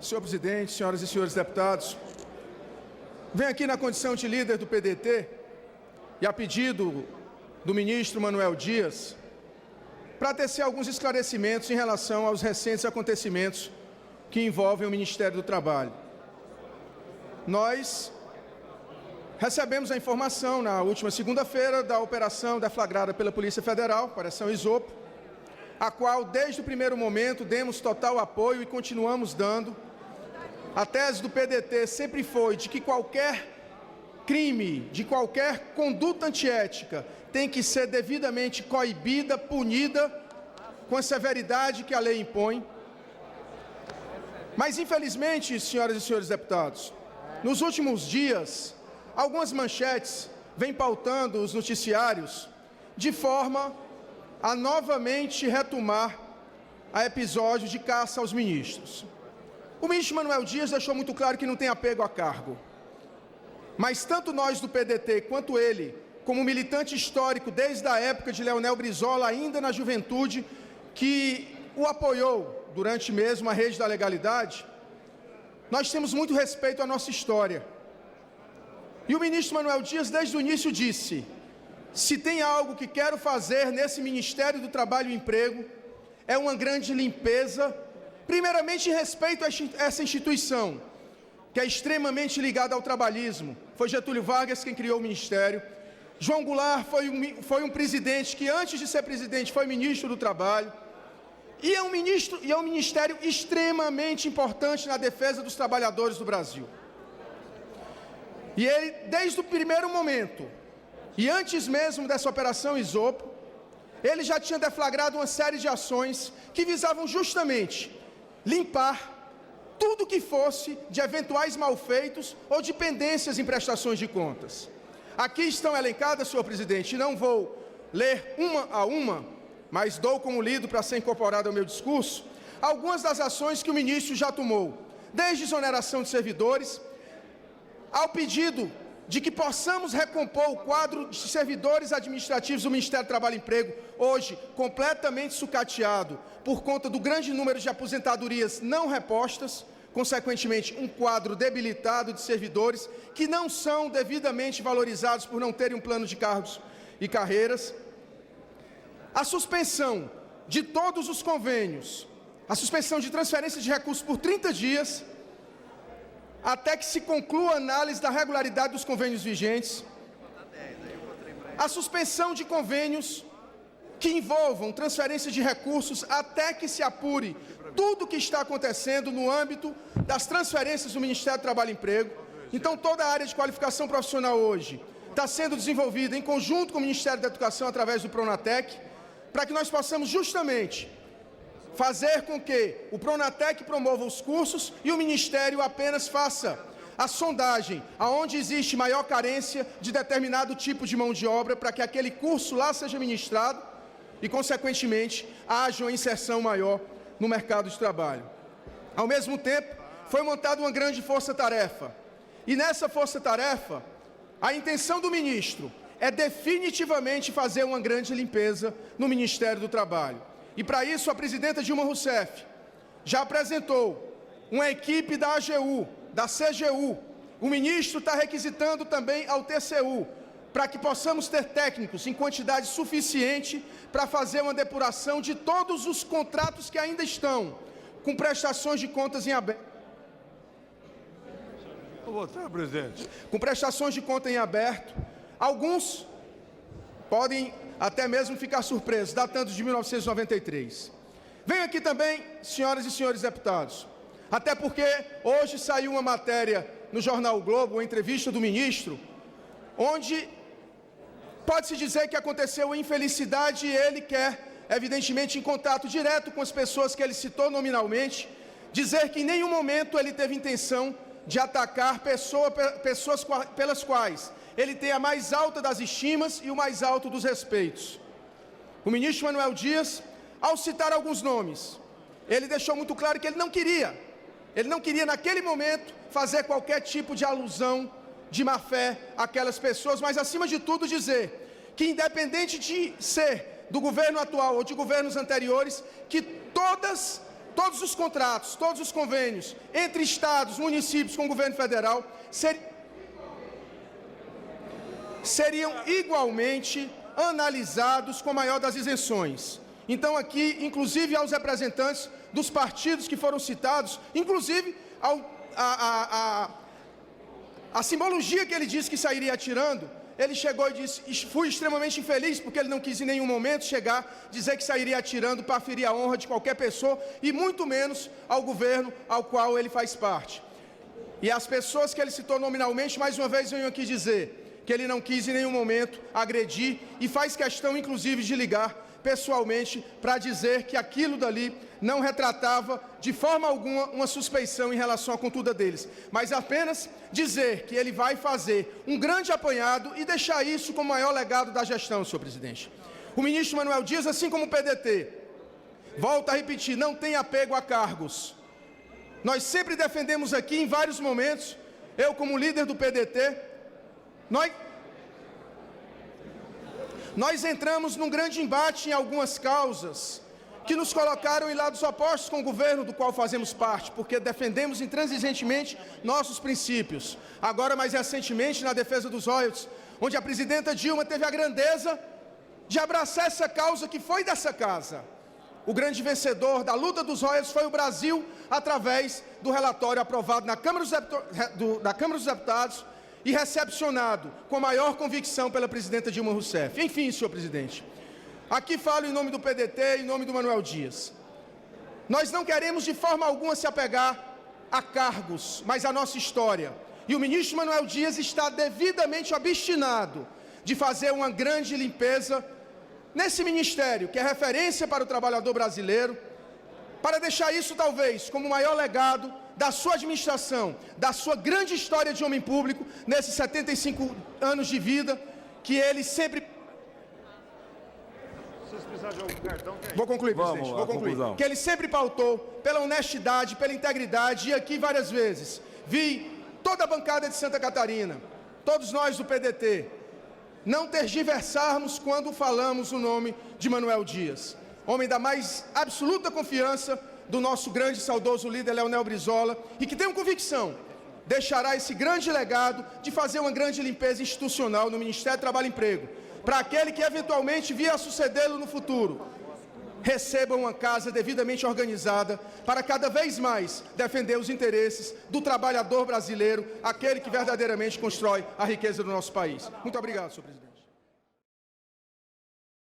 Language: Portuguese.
Senhor presidente, senhoras e senhores deputados, venho aqui na condição de líder do PDT e a pedido do ministro Manuel Dias para tecer alguns esclarecimentos em relação aos recentes acontecimentos que envolvem o Ministério do Trabalho. Nós recebemos a informação na última segunda-feira da operação deflagrada pela Polícia Federal, Operação Isopo, a qual desde o primeiro momento demos total apoio e continuamos dando. A tese do PDT sempre foi de que qualquer crime, de qualquer conduta antiética tem que ser devidamente coibida, punida com a severidade que a lei impõe. Mas, infelizmente, senhoras e senhores deputados, nos últimos dias, algumas manchetes vêm pautando os noticiários de forma a novamente retomar a episódio de caça aos ministros. O ministro Manuel Dias deixou muito claro que não tem apego a cargo. Mas tanto nós do PDT quanto ele, como militante histórico desde a época de Leonel Brizola, ainda na juventude, que o apoiou durante mesmo a rede da legalidade, nós temos muito respeito à nossa história. E o ministro Manuel Dias, desde o início, disse: se tem algo que quero fazer nesse Ministério do Trabalho e Emprego, é uma grande limpeza, primeiramente em respeito a essa instituição, que é extremamente ligada ao trabalhismo. Foi Getúlio Vargas quem criou o Ministério. João Goulart foi um presidente que, antes de ser presidente, foi ministro do Trabalho. E é um ministério extremamente importante na defesa dos trabalhadores do Brasil. E ele, desde o primeiro momento, e antes mesmo dessa operação Isopo, ele já tinha deflagrado uma série de ações que visavam justamente limpar tudo que fosse de eventuais malfeitos ou de pendências em prestações de contas. Aqui estão elencadas, senhor presidente, e não vou ler uma a uma, mas dou como lido para ser incorporado ao meu discurso, algumas das ações que o ministro já tomou, desde exoneração de servidores, ao pedido de que possamos recompor o quadro de servidores administrativos do Ministério do Trabalho e Emprego, hoje completamente sucateado por conta do grande número de aposentadorias não repostas, consequentemente um quadro debilitado de servidores que não são devidamente valorizados por não terem um plano de cargos e carreiras. A suspensão de todos os convênios, a suspensão de transferência de recursos por 30 dias, até que se conclua a análise da regularidade dos convênios vigentes. A suspensão de convênios que envolvam transferência de recursos até que se apure tudo o que está acontecendo no âmbito das transferências do Ministério do Trabalho e Emprego. Então, toda a área de qualificação profissional hoje está sendo desenvolvida em conjunto com o Ministério da Educação através do Pronatec, para que nós possamos justamente fazer com que o Pronatec promova os cursos e o Ministério apenas faça a sondagem aonde existe maior carência de determinado tipo de mão de obra para que aquele curso lá seja ministrado e, consequentemente, haja uma inserção maior no mercado de trabalho. Ao mesmo tempo, foi montada uma grande força-tarefa. E nessa força-tarefa, a intenção do ministro é definitivamente fazer uma grande limpeza no Ministério do Trabalho. E para isso a presidenta Dilma Rousseff já apresentou uma equipe da AGU, da CGU. O ministro está requisitando também ao TCU, para que possamos ter técnicos em quantidade suficiente para fazer uma depuração de todos os contratos que ainda estão com prestações de contas em aberto. Vou votar, presidente. Com prestações de conta em aberto. Alguns podem até mesmo ficar surpresos, datando de 1993. Venho aqui também, senhoras e senhores deputados, até porque hoje saiu uma matéria no jornal o Globo, uma entrevista do ministro, onde pode-se dizer que aconteceu uma infelicidade e ele quer, evidentemente, em contato direto com as pessoas que ele citou nominalmente, dizer que em nenhum momento ele teve intenção de atacar pessoas pelas quais ele tem a mais alta das estimas e o mais alto dos respeitos. O ministro Manuel Dias, ao citar alguns nomes, ele deixou muito claro que ele não queria naquele momento fazer qualquer tipo de alusão de má-fé àquelas pessoas, mas acima de tudo dizer que, independente de ser do governo atual ou de governos anteriores, que todas todos os contratos, todos os convênios entre estados, municípios com o governo federal seriam igualmente analisados com a maior das isenções. Então, aqui, inclusive aos representantes dos partidos que foram citados, inclusive a simbologia que ele disse que sairia atirando, ele chegou e disse: fui extremamente infeliz, porque ele não quis em nenhum momento chegar, dizer que sairia atirando para ferir a honra de qualquer pessoa, e muito menos ao governo ao qual ele faz parte. E as pessoas que ele citou nominalmente, mais uma vez venho aqui dizer que ele não quis em nenhum momento agredir, e faz questão, inclusive, de ligar pessoalmente para dizer que aquilo dali não retratava de forma alguma uma suspeição em relação à conduta deles, mas apenas dizer que ele vai fazer um grande apanhado e deixar isso como o maior legado da gestão, senhor presidente. O ministro Manuel Dias, assim como o PDT, volta a repetir, não tem apego a cargos. Nós sempre defendemos aqui em vários momentos, eu como líder do PDT, nós entramos num grande embate em algumas causas que nos colocaram em lados opostos com o governo do qual fazemos parte, porque defendemos intransigentemente nossos princípios. Agora, mais recentemente, na defesa dos royalties, onde a presidenta Dilma teve a grandeza de abraçar essa causa que foi dessa casa. O grande vencedor da luta dos royalties foi o Brasil, através do relatório aprovado na Câmara dos Deputados, e recepcionado com maior convicção pela presidenta Dilma Rousseff. Enfim, senhor presidente, aqui falo em nome do PDT, em nome do Manuel Dias. Nós não queremos de forma alguma se apegar a cargos, mas à nossa história. E o ministro Manuel Dias está devidamente obstinado de fazer uma grande limpeza nesse ministério, que é referência para o trabalhador brasileiro, para deixar isso talvez como o maior legado da sua administração, da sua grande história de homem público, nesses 75 anos de vida, que ele sempre... Vou concluir, presidente, vou concluir. Que ele sempre pautou pela honestidade, pela integridade, e aqui várias vezes vi toda a bancada de Santa Catarina, todos nós do PDT, não tergiversarmos quando falamos o nome de Manuel Dias, homem da mais absoluta confiança do nosso grande e saudoso líder Leonel Brizola, e que tenho convicção, deixará esse grande legado de fazer uma grande limpeza institucional no Ministério do Trabalho e Emprego, para aquele que eventualmente vier a sucedê-lo no futuro, receba uma casa devidamente organizada para cada vez mais defender os interesses do trabalhador brasileiro, aquele que verdadeiramente constrói a riqueza do nosso país. Muito obrigado, senhor presidente.